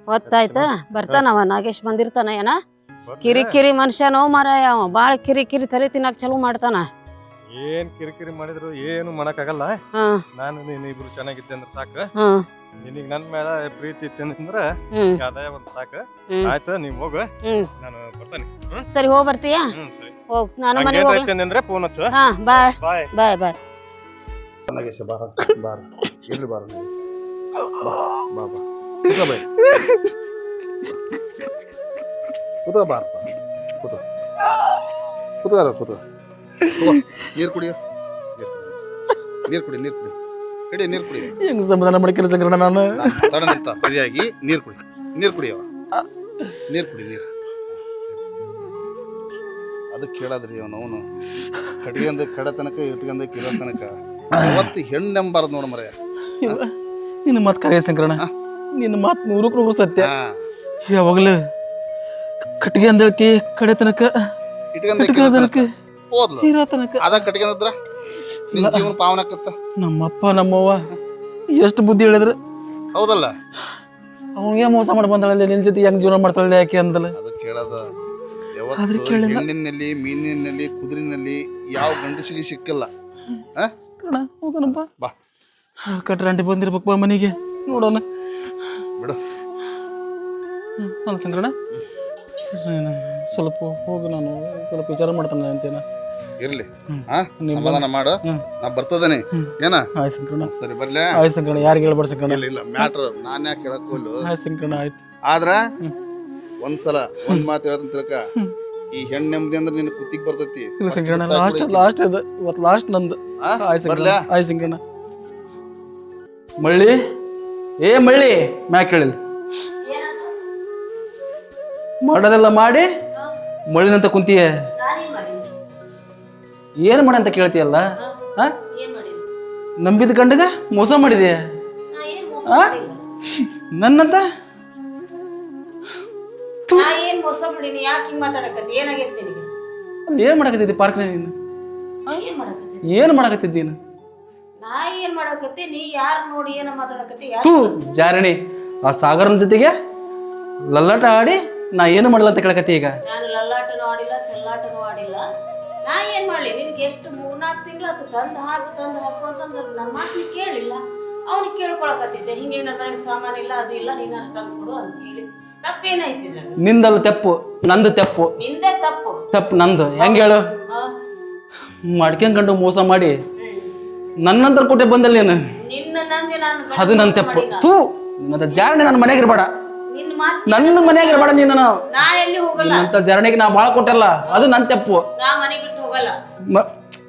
ಹೊತ್ತಾಯ್ತ ಬರ್ತಾನವ ನಾಗೇಶ್ ಬಂದಿರ್ತಾನ ಏನ ಕಿರಿಕಿರಿ ಮನುಷ್ಯನೋ ಮಾರಾಯ ಅವ ಬಾಳ ಕಿರಿಕಿರಿ ತಲೆ ತಿನ್ನಕ್ ಚಲೋ ಮಾಡ್ತಾನ ಏನ್ ಕಿರಿಕಿರಿ ಮಾಡಿದ್ರು ಏನು ಮಾಡಕ್ಕಾಗಲ್ಲ ನಾನು ನೀನು ಇಬ್ರು ಚೆನ್ನಾಗಿದ್ದೆ ಅಂದ್ರೆ ಸಾಕು ನಿನಗ್ ನನ್ ಮೇಲೆ ಪ್ರೀತಿ ಇತ್ತಂದ್ರ ಅದೇ ಒಂದ್ ಸಾಕು ಆಯ್ತು ನೀವ್ ಹೋಗು ನಾನು ಬರ್ತಾನೆ ಸರಿ ಹೋಗ್ ಬರ್ತೀಯಾ ಸರಿ ಹೋಗ್ ನಾನು ಮನೆಗೆ ಹೋಗ್ತೀನಿ ಅಂದ್ರೆ ಫೋನ್ ಹಚ್ಚು ಬಾಯ್ ಬಾಯ್ ಬಾಯ್ ಬಾಯ್ ನಾಗೇಶ ಬಾರ ಬಾರ ಇಲ್ಲಿ ಬಾರ ಬಾ ಬಾ ಕೂತ ಬೈ ಕೂತ ಬಾರ ಕೂತ ಕೂತ ಕೂತ ನೀರು ಕುಡಿಯೋ ನೀರು ಕುಡಿ ನೀರು ಕುಡಿ ಕಡಿ ನೀರು ಕುಡಿ ಹೆಂಗ್ ಸಮಾಧಾನ ಮಾಡ್ಕಿರ ಸಂಗ್ರಹಣ ನಾನು ತಡ ನಿಂತ ಸರಿಯಾಗಿ ನೀರು ಕುಡಿ ನೀರು ಕುಡಿಯವ ನೀರು ಕುಡಿ ನೀರು ಅದಕ್ಕೆ ಕೇಳದ್ರಿ ಅವನು ಕಡಿಗಂದ ಕಡ ತನಕ ಇಟ್ಕಂದ ಕಿರೋ ತನಕ ಅವತ್ತು ಹೆಣ್ಣೆಂಬಾರ್ದು ನೋಡ ಮರೆಯ ನಿನ್ನ ಮಾತು ಕರೆಯ ಸಂಗ್ರಹಣ ನಿನ್ನ ಮಾತು 100% ಸತ್ಯ ಯಾವಾಗಲೂ ಕಟ್ಟಿಗೆ ಅಂದಳಕ್ಕೆ ಕಡೆ ತನಕ ಇಟ್ಕಂದ ಹೋದ್ಲು ಇರೋ ತನಕ ಅದ ಕಟ್ಕೊಂಡ್ರ ನಿನ್ ಜೀವನ ಪಾವನ ಆಕತ್ತ ನಮ್ಮಪ್ಪ ನಮ್ಮವ್ವ ಎಷ್ಟು ಬುದ್ಧಿ ಹೇಳಿದ್ರು ಹೌದಲ್ಲ ಅವನಿಗೆ ಮೋಸ ಮಾಡಿ ಬಂದಳಲ್ಲ ನಿನ್ ಜೊತೆ ಹೆಂಗ್ ಜೀವನ ಮಾಡ್ತಾಳೆ ಯಾಕೆ ಅಂದಲ್ಲ ಅದ ಕೇಳದ ಯಾವತ್ತು ಹೆಣ್ಣಿನಲ್ಲಿ ಮೀನಿನಲ್ಲಿ ಕುದುರಿನಲ್ಲಿ ಯಾವ ಗಂಡಸಿಗೆ ಸಿಕ್ಕಲ್ಲ ಹೋಗೋಣಪ್ಪ ಬಾ ಕಟ್ರಂಟಿ ಬಂದಿರ್ಬೇಕು ಬಾ ಮನೆಗೆ ನೋಡೋಣ ಬಿಡು ಅಲ್ಲ ಸಂಗ್ರಹಣ ಸ್ವಲ್ಪ ಹೋಗು ನಾನು ಸ್ವಲ್ಪ ವಿಚಾರ ಮಾಡ್ತಾನೆ ಅಂತೇನ ಇರ್ಲಿ ಸಮಾಧಾನ ಮಾಡು ನಾ ಬರ್ತದೇನೆ ಏನ ಆಯ್ತು ಸಂಕ್ರಣ ಸರಿ ಬರ್ಲೆ ಆಯ್ತು ಸಂಕ್ರಣ ಯಾರಿಗೆ ಹೇಳ್ಬಾರ್ದು ಸಂಕ್ರಣ ಇಲ್ಲ ಮ್ಯಾಟ್ರ್ ನಾನ್ ಯಾಕೆ ಹೇಳಕ್ಕೋಲು ಆಯ್ತು ಸಂಕ್ರಣ ಆಯ್ತು ಆದ್ರ ಒಂದ್ಸಲ ಒಂದ್ ಮಾತು ಹೇಳ್ತಂತ ತಿಳ್ಕ ಈ ಹೆಣ್ಣು ನೆಮ್ಮದಿ ಅಂದ್ರೆ ನಿನ್ ಕುತ್ತಿಗೆ ಬರ್ತೈತಿ ಇಲ್ಲ ಸಂಕ್ರಣ ಲಾಸ್ಟ್ ಅದು ಇವತ್ತು ಲಾಸ್ಟ್ ನಂದು ಆಯ್ತು ಸಂಕ್ರಣ ಆಯ್ತು ಸಂಕ್ರಣ ಮಳ್ಳಿ ಏ ಮಳ್ಳಿ ಮ್ಯಾಕ್ ಹೇಳಿಲ್ಲ ಮಾಡೋದೆಲ್ಲ ಮಾಡಿ ಮಳ್ಳಿನಂತ ಕುಂತೀಯ ಏನು ಮಾಡಿ ಅಂತ ಕೇಳ್ತೀಯಲ್ಲ ನಂಬಿದ ಗಂಡಗ ಮೋಸ ಮಾಡಿದೆ ನನ್ನಂತ ಏನ್ ಮಾಡಕತ್ತಿದ್ದಿ ಪಾರ್ಕ್ ನೀನು ಏನ್ ಮಾಡಕತ್ತಿದ್ದಿ ನೀನು ತೂ ಜಾರಣಿ ಆ ಸಾಗರನ ಜೊತೆಗೆ ಲಲ್ಲಾಟ ಆಡಿ ನಾ ಏನು ಮಾಡಲ್ಲ ಅಂತ ಕೇಳಕತ್ತಿ ಈಗ ನಾನು ಲಲ್ಲಾಟನೂ ಆಡಿಲ್ಲ ಚೆಲ್ಲಾಟನೂ ಆಡಿಲ್ಲ ನಾ ಏನ್ ಮಾಡ್ಲಿ ನಿನ್ಗೆ ಎಷ್ಟು 3-4 ತಿಂಗಳು ಅದು ತಂದು ಹಾಕು ಅಂತಂದು ನನ್ನ ಮಾತು ಕೇಳಿಲ್ಲ ಅವ್ನಿಗೆ ಕೇಳ್ಕೊಳಕತ್ತಿದ್ದೆ ಹಿಂಗೆ ನನ್ನ ಮನೆಗೆ ಸಾಮಾನು ಇಲ್ಲ ಅದು ಇಲ್ಲ ನೀನು ನನಗೆ ತಂದು ಕೊಡು ಅಂತ ಹೇಳಿ ತಪ್ಪೇನಾಯ್ತಿದ್ರ ನಿಂದಲ್ಲ ತೆಪ್ಪು ನಂದು ತೆಪ್ಪು ನಿಂದೆ ತಪ್ಪು ನಂದು ಹೆಂಗ ಹೇಳು ಮಡ್ಕೊಂಡ್ಕಂಡು ಮೋಸ ಮಾಡಿ ನನ್ನಂತರ ಕೊಟ್ಟೆ ಬಂದಲ್ಲಿ ನೀನು ನಿನ್ನ ನಂದಿ ನಾನು ಅದು ನನ್ನ ತೆಪ್ಪು ತೂ ನಿನ್ನಂತ ಜಾರಣೆ ನನ್ನ ಮನೆಗೆ ಇರಬೇಡ ನಿನ್ನ ಮಾತು ನನ್ನ ಮನೆಯಾಗ ಇರಬೇಡ ನೀನು ನಾ ಎಲ್ಲಿ ಹೋಗಲ್ಲ ನಿನ್ನಂತ ಜಾರಣೆಗೆ ನಾ ಭಾಳ ಕೊಟ್ಟಲ್ಲ ಅದು ನನ್ನ ತೆಪ್ಪು ನಾ ಮನೆ ಬಿಟ್ಟು ಹೋಗಲ್ಲ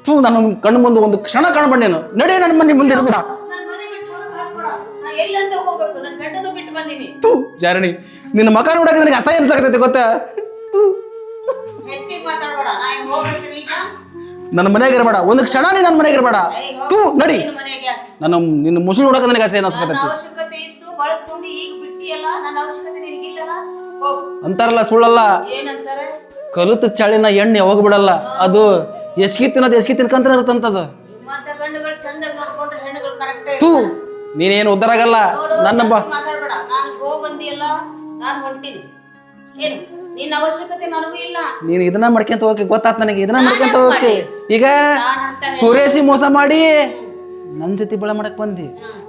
ತೂ ನನ್ನ ಕಣ್ಣು ಮುಂದೆ ಒಂದು ಕ್ಷಣ ಕಾಣಬೇಡ ನೀನು ನಡಿ ನನ್ನ ಮನೆ ಮುಂದೆ ಇರಬೇಡ ನಾನು ಮನೆ ಬಿಟ್ಟು ಹೋಗಲ್ಲ ನಾ ಎಲ್ಲಂತ ಹೋಗ್ಬೇಕು ನನ್ನ ಗಂಡನು ಬಿಟ್ಟು ಬಂದೀನಿ ತೂ ಜಾರಣಿ ನಿನ್ನ ಮಕ ನೋಡಕ್ಕೆ ನನಗೆ ಅಸಹ್ಯ ಅನ್ಸಾಕತೈತಿ ಗೊತ್ತಾ ಹೆಚ್ಚಿಗೆ ಮಾತಾಡಬೇಡ ನಾ ಹಿಂಗೆ ಹೋಗ್ತೀನಿ ಈಗ ನನ್ನ ಮನೆಯಾಗ ಇರಬೇಡ ಒಂದು ಕ್ಷಣ ನೀ ನನ್ನ ಮನೆಯಾಗ ಇರಬೇಡ ತೂ ನಡಿ ನನ್ನ ನಿನ್ನ ಮುಸುಳು ನೋಡಕ್ಕೆ ನನಗೆ ಅಸಹ್ಯ ಅನ್ಸಾಕತೈತಿ ಅವಶ್ಯಕತೆ ಇತ್ತು ಬಳಸ್ಕೊಂಡು ಈಗ ಬಿಟ್ಟಿಯಲ್ಲ ನನ್ನ ಅವಶ್ಯಕತೆ ನಿನಗಿಲ್ಲಲ್ಲ ಅಂತಾರಲ್ಲ ಸುಳ್ಳಲ್ಲ ಏನಂತಾರೆ ಕಲಿತ ಚಾಳಿನ ಎಣ್ಣೆ ಯಾವಾಗ ಬಿಡಲ್ಲ ಅದು ಎಸ್ಕಿ ತಿನ್ಕಂತ ಇರುತ್ತಂತದು ಮತ್ತೆ ಗಂಡುಗಳು ಚಂದ ನೋಡ್ಕೊಂಡ್ರೆ ಹೆಣ್ಣುಗಳು ಕರೆಕ್ಟ್ ತೂ ನೀನೇನು ಉದ್ದಾರ ಆಗಲ್ಲ ನನ್ನ ಮಾತಾಡ್ಬೇಡ ನಾನು ಹೋಗ್ ಬಂದಿಯಲ್ಲ ನಾನು ಹೊಂಟಿನಿ ಏನು ನಿನ್ನ ಅವಶ್ಯಕತೆ ನನಗೂ ಇಲ್ಲ ನೀನು ಇದನ್ನ ಮಾಡ್ಕೊಂತ ಹೋಗಕ್ಕೆ ಗೊತ್ತಾತ್ ನನಗೆ ಇದನ್ನ ಮಾಡ್ಕೊಂತ ಹೋಗಕ್ಕೆ ಈಗ ಸುರೇಶಿ ಮೋಸ ಮಾಡಿ ನನ್ನ ಜೊತೆ ಬೆಳೆ ಮಾಡಕ್ ಬಂದಿ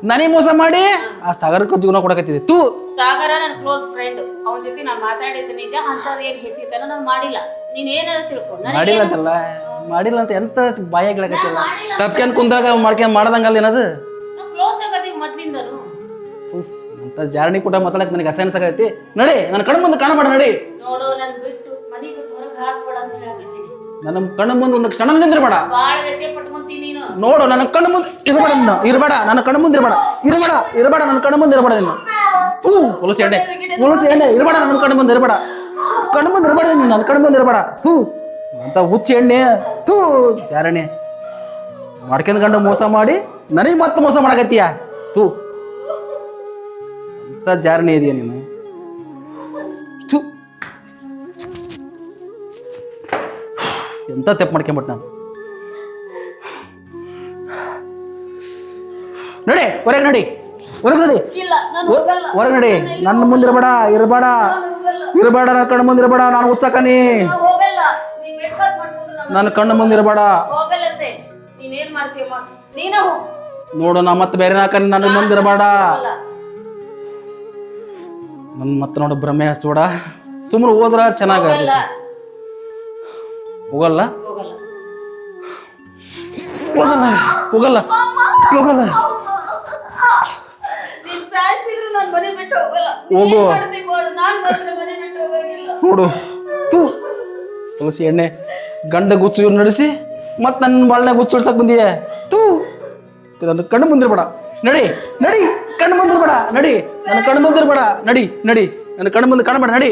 ನನಗೆ ಮೋಸ ಮಾಡಿ ಆ ಸಾಗರಕ್ಕೆ ಜೀವನ ಕೊಡಕತ್ತಿದ್ದೆ ತೂ ಸಾಗರ ನನ್ನ ಕ್ಲೋಸ್ ಫ್ರೆಂಡ್ ಅವನ ಜೊತೆ ನಾನು ಮಾತಾಡಿದ್ದು ನಿಜ ಅಂತದ್ ಏನ್ ಹೆಸಿತನ ನಾನು ಮಾಡಿಲ್ಲ ನೀನ್ ಏನಾರು ತಿಳ್ಕೊ ಮಾಡಿಲ್ಲ ಅಂತಲ್ಲ ಮಾಡಿಲ್ಲ ಅಂತ ಎಂತ ಬಾಯಾಗ ಹೇಳಕತ್ತಿಲ್ಲ ತಪ್ಕೊಂಡ್ ಕುಂದಾಗ ಮಾಡ್ದಂಗಲ್ಲ ಏನದು ಕ್ಲೋಸ್ ಆಗತ್ತೀವಿ ಮೊದ್ಲಿಂದನು ಅಂತ ಜಾರಣಿ ಕೂಟ ಮಾತಾಡಕ್ ನನಗೆ ಅಸಹ್ಯ ಅನ್ಸಕೈತಿ ನಡಿ ನನ್ನ ಕಣ್ಣು ಮುಂದೆ ಕಾಣಬೇಡ ನಡಿ ನೋಡು ನನ್ ಬಿಟ್ಟು ಮನೆ ಬಿಟ್ಟು ಹೊರಗೆ ಹಾಕ್ಬೇಡ ಅಂತ ಹೇಳಕತ್ತೀನಿ ನನ್ನ ಕಣ್ಣು ಮುಂದೆ ಒಂದು ಕ್ಷಣ ನಿಂದಿರಬೇಡ ಬಾಳ ವ್ಯತ್ಯೆ ಪಟ್ಕೊಂತೀನಿ ನೀನು ನೋಡು ನನ್ನ ಕಣ್ಣು ಮುಂದೆ ಇರಬೇಡ ನನ್ನ ಕಣ್ಣು ಮುಂದೆ ಇರಬೇಡ ನನ್ನ ಕಣ್ಣು ಮುಂದೆ ಇರಬೇಡ ನೀನು ಹೊಲಸು ಎಣ್ಣೆ ಇರಬೇಡ ನನ್ನ ಕಣ್ಣು ಮುಂದೆ ಇರಬೇಡ ನೀನು ನನ್ನ ಕಣ್ಣು ಮುಂದೆ ಇರಬೇಡ ತೂ ಅಂತ ಹುಚ್ಚ ಎಣ್ಣೆ ತೂ ಜಾರಣಿ ಮಾಡ್ಕೊಂಡ್ ಗಂಡು ಮೋಸ ಮಾಡಿ ನನಗೆ ಮತ್ತೆ ಮೋಸ ಮಾಡಕತ್ತೀಯ ತೂ ಅಂತ ಜಾರಣಿ ಇದೆಯಾ ನೀನು ಎಂತ ತೆಪ್ಪು ಮಾಡ್ಕೊಂಬಿಟ್ಟು ನಾನು ನಡಿ ಹೊರಗೆ ನಡಿ ಹೊರಗೆ ನಡಿ ಇಲ್ಲ ನಾನು ಹೋಗಲ್ಲ ಹೊರಗೆ ನಡಿ ನನ್ನ ಮುಂದೆ ಇರಬೇಡ ನನ್ನ ಕಣ್ಣು ಮುಂದೆ ಇರಬೇಡ ನಾನು ಹುಚ್ಚಕನಿ ನಾನು ಹೋಗಲ್ಲ ನೀನ್ ಬೇಕಾದ್ ಮಾಡ್ಕೊಂಡು ನನ್ನ ಕಣ್ಣು ಮುಂದೆ ಇರಬೇಡ ಹೋಗಲ್ಲಂತೆ ನೀನೇನ್ ಮಾಡ್ತೀಯ ಮಾಡು ನೀನ ಹೋಗು ನೋಡು ನಾ ಮತ್ತೆ ಬೇರೆ ಹಾಕನಿ ನನ್ನ ಮುಂದೆ ಇರಬೇಡ ನನ್ನ ಮತ್ತೆ ನೋಡು ಭ್ರಮೆ ಹಚ್ಬೇಡ ಸುಮ್ಮನೆ ಹೋದ್ರ ಚೆನ್ನಾಗ ಹೋಗಲ್ಲ ಹೋಗಲ್ಲ ಹೋಗಲ್ಲ ಹೋಗಲ್ಲ ಹೋಗಲ್ಲ ನೀನ್ ಸಾಯಿಸಿದ್ರು ನಾನು ಮನೆ ಬಿಟ್ಟು ಹೋಗಲ್ಲ ಹೋಗು. ಏನ್ ಮಾಡ್ತಿ ಮಾಡು ನಾನು ಮಾತ್ರ ಮನೆ ಬಿಟ್ಟು ಹೋಗಂಗಿಲ್ಲ ನೋಡು ತೂ ತುಳಸಿ ಎಣ್ಣೆ ಗಂಡ ಗುಚ್ಚು ನಡೆಸಿ ಮತ್ತೆ ನನ್ನ ಬಾಳ್ನೆ ಗುಚ್ಚು ಇಡ್ಸಕ್ ಬಂದಿಯೆ ತೂ ನನ್ನ ಕಣ್ಣು ಮುಂದಿರ್ಬೇಡ ನಡಿ ನಡಿ ಕಣ್ಣು ಮುಂದಿರ್ಬೇಡ ನಡಿ ನನ್ನ ಕಣ್ಣು ಮುಂದಿರ್ಬೇಡ ನಡಿ ನಡಿ ನನ್ನ ಕಣ್ಣು ಮುಂದೆ ಕಾಣಬೇಡ ನಡಿ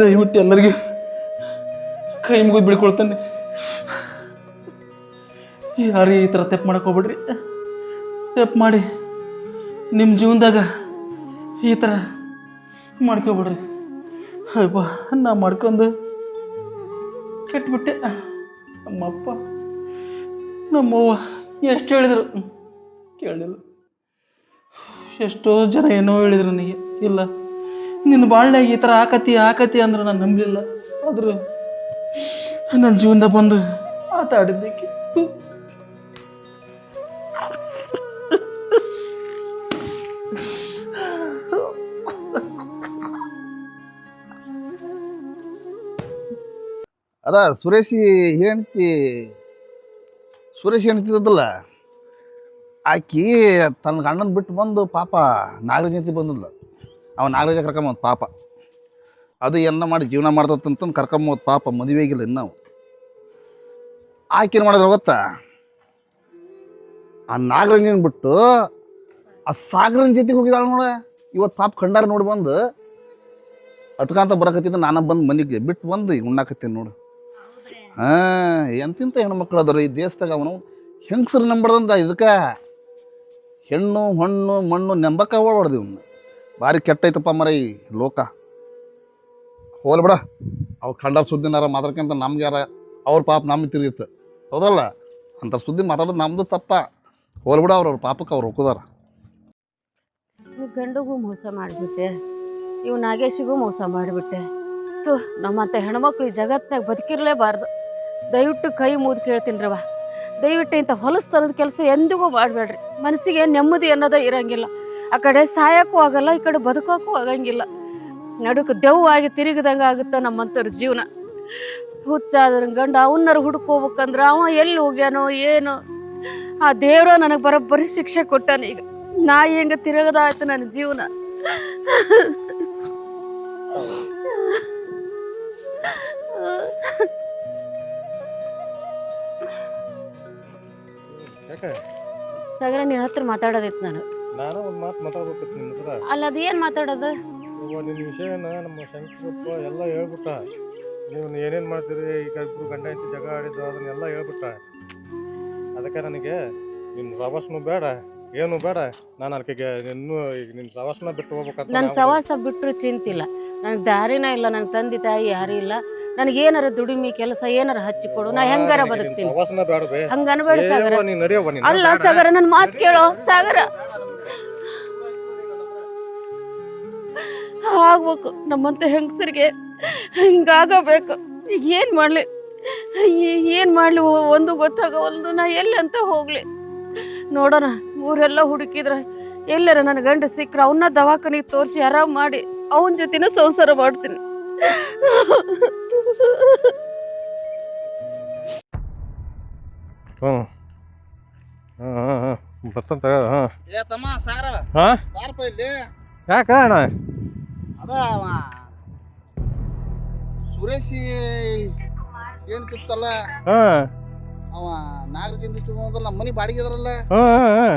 ದಯವಿಟ್ಟು ಎಲ್ಲರಿಗೂ ಕೈ ಮುಗಿದು ಬಿಡ್ಕೊಳ್ತಾನೆ ಯಾರು ಈ ಥರ ತೆಪ್ಪು ಮಾಡಕ್ಕೆ ಹೋಗ್ಬಿಡ್ರಿ ತೆಪ್ಪು ಮಾಡಿ ನಿಮ್ಮ ಜೀವನದಾಗ ಈ ಥರ ಮಾಡ್ಕೊಬಿಡ್ರಿ ಅಯ್ಯಪ್ಪ ನಾ ಮಾಡ್ಕೊಂಡು ಕೆಟ್ಬಿಟ್ಟೆ ನಮ್ಮಪ್ಪ ನಮ್ಮವ್ವ ಎಷ್ಟು ಹೇಳಿದರು ಕೇಳಲಿಲ್ಲ ಎಷ್ಟೋ ಜನ ಏನೋ ಹೇಳಿದ್ರು ನನಗೆ ಇಲ್ಲ ನಿನ್ನ ಬಾಳ್ನಾಗ ಈ ಥರ ಆಕತಿ ಅಂದ್ರೆ ನಾನು ನಂಬಲಿಲ್ಲ ಆದರೂ ನನ್ನ ಜೀವನದಾಗ ಬಂದು ಆಟ ಆಡಿದ್ದಕ್ಕೆ ಅದ ಸುರೇಶಿ ಹೆಣ್ತಿದ್ದಲ್ಲ ಆಕಿ ತನ್ನ ಗಂಡನ ಬಿಟ್ಟು ಬಂದು ಪಾಪ ನಾಗರಾಜ ಜೊತೆ ಬಂದಿಲ್ಲ ಅವ ನಾಗರಾಜ ಕರ್ಕೊಂಬಂದು ಪಾಪ ಅದು ಎನ್ನ ಮಾಡಿ ಜೀವನ ಮಾಡ್ತಂತಂದು ಕರ್ಕೊಂಬೋದು ಪಾಪ ಮದುವೆಗಿಲ್ಲ ಇನ್ನು ಆಕೇನು ಮಾಡಿದ್ರೆ ಗೊತ್ತಾ ಆ ನಾಗರಂಜನ ಬಿಟ್ಟು ಆ ಸಾಗರನ ಜೊತೆಗೆ ಹೋಗಿದ್ದಾಳೆ ನೋಡ ಇವತ್ತು ಪಾಪ ಕಂಡಾರ ನೋಡಿ ಬಂದು ಅದ್ಕಂತ ಬರಕತ್ತಿದ್ದ ನಾನು ಬಂದು ಮನೆಗೆ ಬಿಟ್ಟು ಬಂದು ಈಗ ಉಣ್ಣಾಕತ್ತೀನಿ ನೋಡು ಎಂತಿಂತ ಹೆಣ್ಮಕ್ಳು ಅದಾರ ಈ ದೇಶದಾಗ ಅವನು ಹೆಂಗಸರು ನಂಬಡ್ದಂತ ಇದಕ್ಕೆ ಹೆಣ್ಣು ಹಣ್ಣು ಮಣ್ಣು ನೆಂಬಕ್ಕ ಓಡಾಡ್ದು ಇವನು ಭಾರಿ ಕೆಟ್ಟೈತಪ್ಪ ಮರ ಈ ಲೋಕ ಹೋಲ್ ಬಿಡ ಅವು ಕಂಡಾರ ಸುದ್ದಿನಾರ ಮಾತಾಡ್ಕೊಂತ ನಮ್ಗೆ ಯಾರ ಅವ್ರ ಪಾಪ ನಮ್ಗೆ ತಿರುಗಿತ್ತು ಹೌದಲ್ಲ ಅಂತ ಸುದ್ದಿ ಮಾತಾಡೋದು ನಮ್ಮದು ತಪ್ಪ ಹೋಲ್ ಬಿಡ ಅವ್ರ ಪಾಪಕ್ಕೆ ಅವ್ರು ಹೋಗೋದಾರ ಗಂಡಿಗೂ ಮೋಸ ಮಾಡಿಬಿಟ್ಟೆ ಇವು ನಾಗೇಶಿಗೂ ಮೋಸ ಮಾಡಿಬಿಟ್ಟೆ ತು ನಮ್ಮಂಥ ಹೆಣ್ಮಕ್ಳು ಈ ಜಗತ್ತಿನಾಗ ಬದುಕಿರಲೇಬಾರ್ದು ದಯವಿಟ್ಟು ಕೈ ಮುಗಿದು ಕೇಳ್ತೀನಿ ರವ ದಯವಿಟ್ಟು ಇಂಥ ಹೊಲಸ್ತನದ ಕೆಲಸ ಎಂದಿಗೂ ಮಾಡಬೇಡ್ರಿ ಮನಸ್ಸಿಗೆ ನೆಮ್ಮದಿ ಅನ್ನೋದೇ ಇರೋಂಗಿಲ್ಲ ಆ ಕಡೆ ಸಾಯೋಕ್ಕೂ ಆಗಲ್ಲ ಈ ಕಡೆ ಬದುಕೋಕ್ಕೂ ಆಗಂಗಿಲ್ಲ ನಡುಕು ದೆವ್ವಾಗಿ ತಿರುಗಿದಂಗೆ ಆಗುತ್ತೆ ನಮ್ಮಂಥವ್ರ ಜೀವನ ಹುಚ್ಚಾದ್ರ ಗಂಡ ಅವನ್ನರು ಹುಡ್ಕೋಬೇಕಂದ್ರೆ ಅವ ಎಲ್ಲಿ ಹೋಗ್ಯಾನೋ ಏನೋ ಆ ದೇವ್ರ ನನಗೆ ಬರೋಬ್ಬರಿ ಶಿಕ್ಷೆ ಕೊಟ್ಟಾನ ಈಗ ನಾ ಹೆಂಗೆ ತಿರುಗದಾಯ್ತು ನನ್ನ ಜೀವನ ಸಾಗರ ನಿನ್ನ ಹತ್ರ ಮಾತಾಡೋದಿತ್ತು ನಾನು ಒಂದು ಮಾತು ಮಾತಾಡ್ಬೇಕಿತ್ತು ನಿನ್ನ ಹತ್ರ ಅಲ್ಲ ಅದೇನು ಮಾತಾಡೋದು ನಿನ್ನ ವಿಷಯನ ನಮ್ಮ ಶಂಕರಪ್ಪ ಎಲ್ಲ ಹೇಳ್ಬಿಟ್ಟ ನೀವು ಏನೇನು ಮಾಡ್ತೀರಿ ಈಗ ಇಬ್ಬರು ಗಂಡ ಹೆಂಡತಿ ಜಗ ಆಡಿದ್ದು ಅದನ್ನೆಲ್ಲ ಹೇಳ್ಬಿಟ್ಟ ಅದಕ್ಕೆ ನನಗೆ ನಿನ್ನ ಸವಾಸನೂ ಬೇಡ ಏನು ಬೇಡ ನಾನು ಅದಕ್ಕೆ ಇನ್ನೂ ಈಗ ನಿನ್ನ ಸವಾಸನ ಬಿಟ್ಟು ಹೋಗ್ಬೇಕಂತ ನನ್ನ ಸವಾಸ ಬಿಟ್ಟರು ಚಿಂತಿಲ್ಲ ನನಗೆ ದಾರಿನ ಇಲ್ಲ ನನ್ನ ತಂದೆ ತಾಯಿ ಯಾರು ಇಲ್ಲ ನನಗೆ ಏನಾರ ದುಡಿಮೆ ಕೆಲಸ ಏನಾರ ಹಚ್ಚಿಕೊಡು ನಾ ಹೆಂಗಾರ ಬದುಕ್ತೀನಿ ಸವಾಸನ ಬೇಡ ಬೇ ಹಂಗ ಅನ್ಬೇಡ ಸಾಗರ ನೀನು ನಡೆಯವ ನೀನು ಅಲ್ಲ ಸಾಗರ ನನ್ನ ಮಾತು ಕೇಳೋ ಸಾಗರ ಆಗ್ಬೇಕು ನಮ್ಮಂತ ಹೆಂಗಸರಿಗೆ ಹಿಂಗಾಗಬೇಕು ಈಗ ಏನು ಮಾಡಲಿ ಒಂದು ಗೊತ್ತಾಗವಲ್ದು ನಾ ಎಲ್ಲಿ ಅಂತ ಹೋಗ್ಲಿ ನೋಡೋಣ ಊರೆಲ್ಲ ಹುಡುಕಿದ್ರೆ ಎಲ್ಲರ ನನ್ನ ಗಂಡ ಸಿಕ್ಕರೆ ಅವನ್ನ ದವಾಖಾನಿಗೆ ತೋರಿಸಿ ಆರಾಮ್ ಮಾಡಿ ಅವನ ಜೊತೆನ ಸಂಸಾರ ಮಾಡ್ತೀನಿ ಬರ್ತಂತ ಏ ತಮ್ಮ ಸಾಗರ ಹಾಂ ಯಾರಪ್ಪ ಇಲ್ಲಿ ಯಾಕೆ ಅಣ್ಣ ಅದ ಸುರೇಶಿ ಹೇಳ್ತಿತ್ತಲ್ಲ ಹಾಂ ಅವ ನಾಗರಾಜನ್ ನಮ್ಮ ಮನೆ ಬಾಡಿಗೆ ಇದ್ರಲ್ಲ ಹಾಂ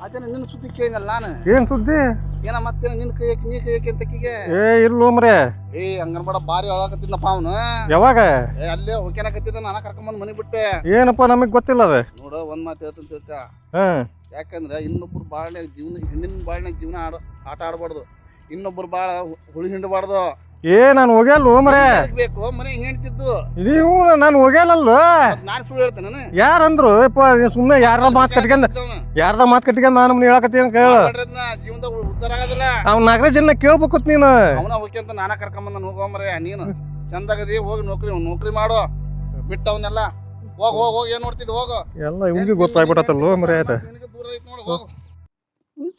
ಅದೇನ ನಿನ್ನ ಸುದ್ದಿ ಕೇಳಿನಲ್ಲ ನಾನು ಏನು ಸುದ್ದಿ ಏನ ಮತ್ತೇನ ನಿನ್ನ ಕೈ ನೀ ಕೈ ಅಂತ ಅಕ್ಕಿಗೆ ಏ ಇರ್ಲು ಮರೇ ಏ ಹಂಗನ್ಬೇಡ ಬಾರಿ ಒಳಗತ್ತಿದ್ನಪ್ಪ ಅವನು ಯಾವಾಗ ಏ ಅಲ್ಲೇ ಹೊಕ್ಯಾನಕತ್ತಿದ್ದ ನಾನು ಕರ್ಕೊಂಬಂದು ಮನೆ ಬಿಟ್ಟೆ ಏನಪ್ಪ ನಮಗೆ ಗೊತ್ತಿಲ್ಲ ಅದು ನೋಡು ಒಂದ್ ಮಾತು ಹೇಳ್ತೀನಿ ತಿಳ್ಕ ಹಾಂ ಯಾಕಂದ್ರೆ ಇನ್ನೊಬ್ರು ಬಾಳ್ನಾಗ ಜೀವನ ಹೆಣ್ಣಿನ ಬಾಳ್ನಾಗ ಜೀವನ ಆಟ ಆಡಬಾರ್ದು, ಇನ್ನೊಬ್ರು ಬಾಳ ಹುಳಿ ಹಿಂಡಬಾರ್ದು. ನಾನು ಹೋಗ್ಯಲ್ಲ ಮರೆ ಬೇಕು ಮನೆ ಹೇಳ್ತಿದ್ದು ನೀವು ನಾನು ಹೋಗ್ಯಲ್ಲ. ನಾನು ಸುಳ್ಳು ಹೇಳ್ತೇನೆ ನಾನು. ಯಾರಂದ್ರು ಸುಮ್ಮನೆ ಯಾರದ ಮಾತು ಕಟ್ಕೊಂಡ್ ನಾನು ಹೇಳಕತ್ತೀನಿ ಕೇಳ. ಜೀವನದಾಗ ಉದ್ದಾರ ಆಗೋದಿಲ್ಲ. ಅವ್ನ ನಾಲ್ಕನೇ ಜನ ಕೇಳ್ಬೇಕು ನೀನು. ಅವನ ಹೋಗ್ಯಂತ ನಾನ ಕರ್ಕೊಂಬಂದ ಹೋಗೋಮರೆ. ನೀನು ಚಂದಾಗದಿ, ಹೋಗಿ ನೌಕರಿ ಮಾಡು, ಬಿಟ್ಟವನ್ನೆಲ್ಲ ಹೋಗಿ ಏನ್ ನೋಡ್ತಿದ್ ಹೋಗು. ಎಲ್ಲ ಇವ್ನಿಗೆ ಗೊತ್ತಾಗ್ಬಿಟ್ಟತ್ತಲ್ಲೋ ಮರೆ ಆಯ್ತ. ದೂರ ಐತ್ ನೋಡು ಹೋಗು.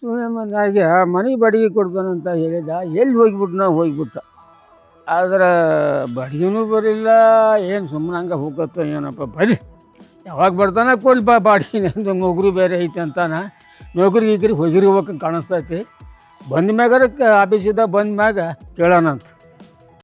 ಸುಮ್ಮನೆ ಮನೆ ಬಾಡಿಗೆ ಕೊಡ್ತಾನಂತ ಹೇಳಿದ, ಎಲ್ಲಿ ಹೋಗ್ಬಿಟ್ಟ. ಆದ್ರೆ ಬಾಡಿಗೆನೂ ಬರಲಿಲ್ಲ, ಏನು ಸುಮ್ಮನೆ ಹಂಗೆ ಹೋಗತ್ತ ಏನಪ್ಪ. ಬರೀ ಯಾವಾಗ ಬರ್ತಾನೆ ಕೊಲ್ ಬಾಡಿಗೆ ಅಂತ ನೌಕರಿ ಬೇರೆ ಐತೆ ಅಂತಾನ. ನೌಕರಿಗೆ ಹೋಗಿರ್ಬೇಕಂತ ಕಾಣಿಸ್ತೈತಿ. ಬಂದ ಮ್ಯಾಗಾರ ಆಫೀಸಿದ್ದ ಬಂದ ಮ್ಯಾಗ ಕೇಳೋಣಂತ.